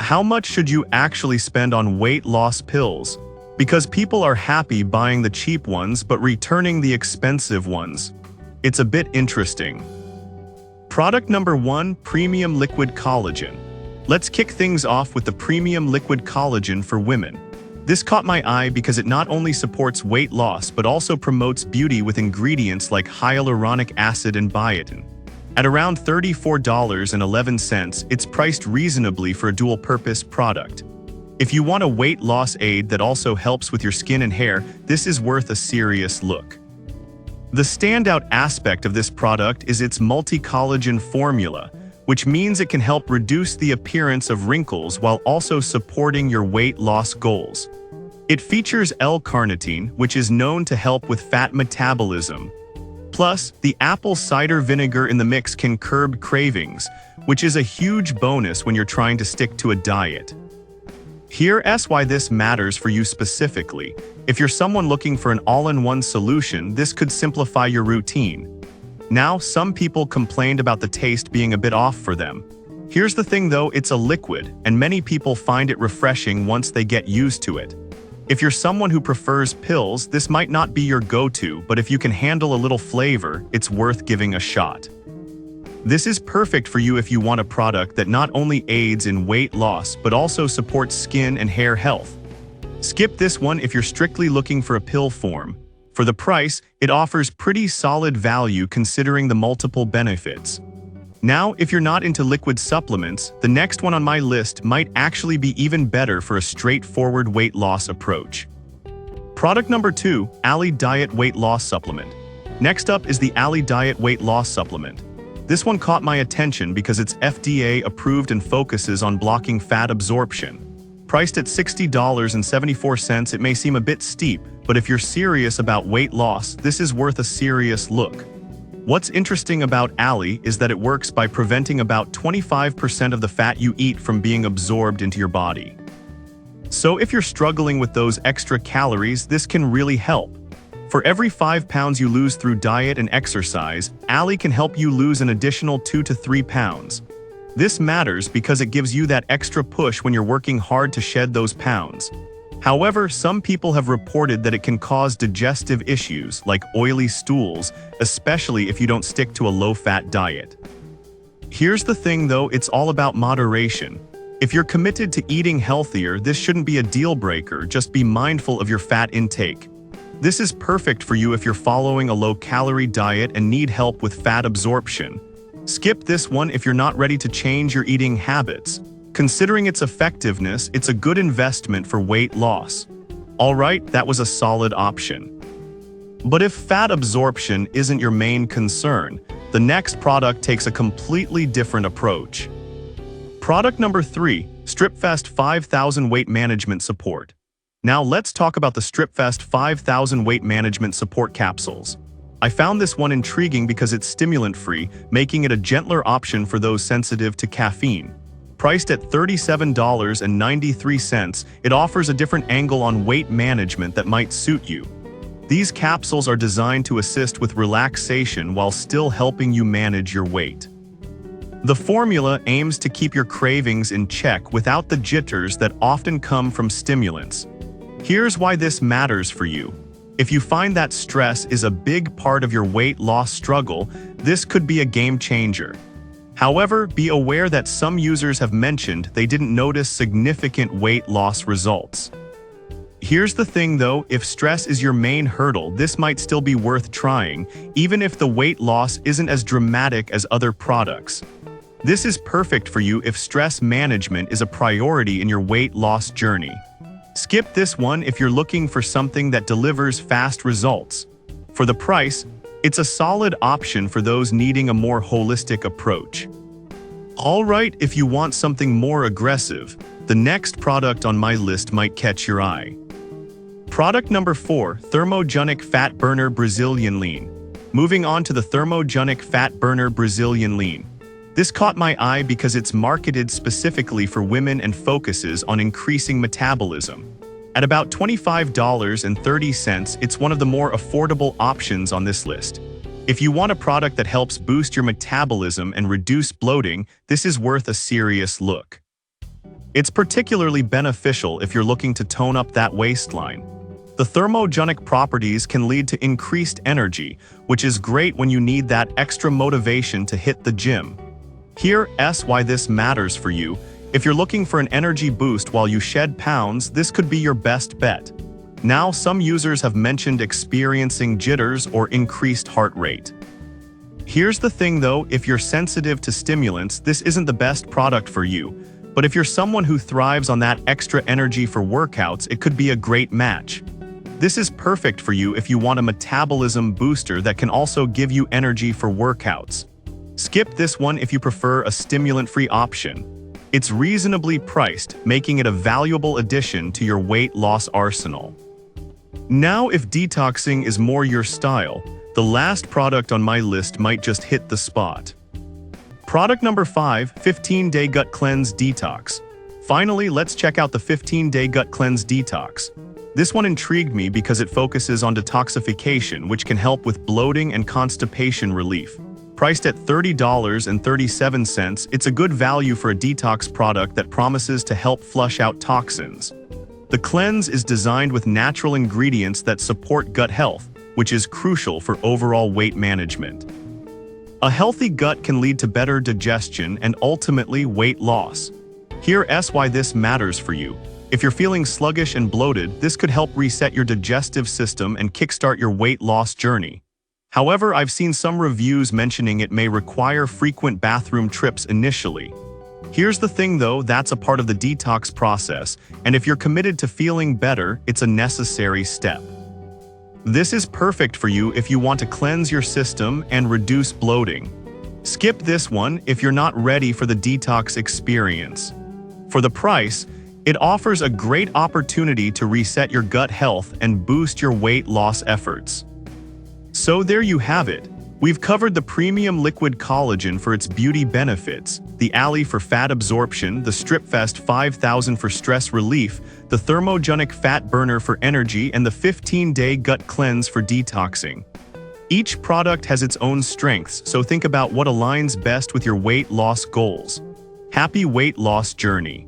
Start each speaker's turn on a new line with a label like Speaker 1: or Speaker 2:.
Speaker 1: how much should you actually spend on weight loss pills? Because people are happy buying the cheap ones but returning the expensive ones. It's a bit interesting. Product number 1, Premium Liquid Collagen. Let's kick things off with the Premium Liquid Collagen for women. This caught my eye because it not only supports weight loss but also promotes beauty with ingredients like hyaluronic acid and biotin. At around $34.11, it's priced reasonably for a dual-purpose product. If you want a weight loss aid that also helps with your skin and hair, this is worth a serious look. The standout aspect of this product is its multi-collagen formula, which means it can help reduce the appearance of wrinkles while also supporting your weight loss goals. It features L-carnitine, which is known to help with fat metabolism. Plus, the apple cider vinegar in the mix can curb cravings, which is a huge bonus when you're trying to stick to a diet. Here's why this matters for you specifically. If you're someone looking for an all-in-one solution, this could simplify your routine. Now, some people complained about the taste being a bit off for them. Here's the thing though, it's a liquid, and many people find it refreshing once they get used to it. If you're someone who prefers pills, this might not be your go-to, but if you can handle a little flavor, it's worth giving a shot. This is perfect for you if you want a product that not only aids in weight loss, but also supports skin and hair health. Skip this one if you're strictly looking for a pill form. For the price, it offers pretty solid value considering the multiple benefits. Now, if you're not into liquid supplements, the next one on my list might actually be even better for a straightforward weight loss approach. Product number 2, Ali Diet Weight Loss Supplement. Next up is the Ali Diet Weight Loss Supplement. This one caught my attention because it's FDA approved and focuses on blocking fat absorption. Priced at $60.74, it may seem a bit steep, but if you're serious about weight loss, this is worth a serious look. What's interesting about Ali is that it works by preventing about 25% of the fat you eat from being absorbed into your body. So if you're struggling with those extra calories, this can really help. For every 5 pounds you lose through diet and exercise, Ali can help you lose an additional 2 to 3 pounds. This matters because it gives you that extra push when you're working hard to shed those pounds. However, some people have reported that it can cause digestive issues like oily stools, especially if you don't stick to a low-fat diet. Here's the thing though, it's all about moderation. If you're committed to eating healthier, this shouldn't be a deal breaker, just be mindful of your fat intake. This is perfect for you if you're following a low-calorie diet and need help with fat absorption. Skip this one if you're not ready to change your eating habits. Considering its effectiveness, it's a good investment for weight loss. Alright, that was a solid option. But if fat absorption isn't your main concern, the next product takes a completely different approach. Product number 3, StripFast 5000 Weight Management Support. Now let's talk about the StripFast 5000 Weight Management Support Capsules. I found this one intriguing because it's stimulant-free, making it a gentler option for those sensitive to caffeine. Priced at $37.93, it offers a different angle on weight management that might suit you. These capsules are designed to assist with relaxation while still helping you manage your weight. The formula aims to keep your cravings in check without the jitters that often come from stimulants. Here's why this matters for you. If you find that stress is a big part of your weight loss struggle, this could be a game changer. However, be aware that some users have mentioned they didn't notice significant weight loss results. Here's the thing though, if stress is your main hurdle, this might still be worth trying, even if the weight loss isn't as dramatic as other products. This is perfect for you if stress management is a priority in your weight loss journey. Skip this one if you're looking for something that delivers fast results. For the price, it's a solid option for those needing a more holistic approach. Alright, if you want something more aggressive, the next product on my list might catch your eye. Product number 4, Thermogenic Fat Burner Brazilian Lean. Moving on to the Thermogenic Fat Burner Brazilian Lean. This caught my eye because it's marketed specifically for women and focuses on increasing metabolism. At about $25.30, it's one of the more affordable options on this list. If you want a product that helps boost your metabolism and reduce bloating, this is worth a serious look. It's particularly beneficial if you're looking to tone up that waistline. The thermogenic properties can lead to increased energy, which is great when you need that extra motivation to hit the gym. Here's why this matters for you. If you're looking for an energy boost while you shed pounds, this could be your best bet. Now, some users have mentioned experiencing jitters or increased heart rate. Here's the thing though, if you're sensitive to stimulants, this isn't the best product for you. But if you're someone who thrives on that extra energy for workouts, it could be a great match. This is perfect for you if you want a metabolism booster that can also give you energy for workouts. Skip this one if you prefer a stimulant-free option. It's reasonably priced, making it a valuable addition to your weight loss arsenal. Now, if detoxing is more your style, the last product on my list might just hit the spot. Product number 5, 15-Day Gut Cleanse Detox. Finally, let's check out the 15-Day Gut Cleanse Detox. This one intrigued me because it focuses on detoxification, which can help with bloating and constipation relief. Priced at $30.37, it's a good value for a detox product that promises to help flush out toxins. The cleanse is designed with natural ingredients that support gut health, which is crucial for overall weight management. A healthy gut can lead to better digestion and ultimately weight loss. Here's why this matters for you. If you're feeling sluggish and bloated, this could help reset your digestive system and kickstart your weight loss journey. However, I've seen some reviews mentioning it may require frequent bathroom trips initially. Here's the thing though, that's a part of the detox process, and if you're committed to feeling better, it's a necessary step. This is perfect for you if you want to cleanse your system and reduce bloating. Skip this one if you're not ready for the detox experience. For the price, it offers a great opportunity to reset your gut health and boost your weight loss efforts. So there you have it. We've covered the premium liquid collagen for its beauty benefits, the Alley for fat absorption, the StripFest 5000 for stress relief, the thermogenic fat burner for energy, and the 15-day gut cleanse for detoxing. Each product has its own strengths, so think about what aligns best with your weight loss goals. Happy weight loss journey!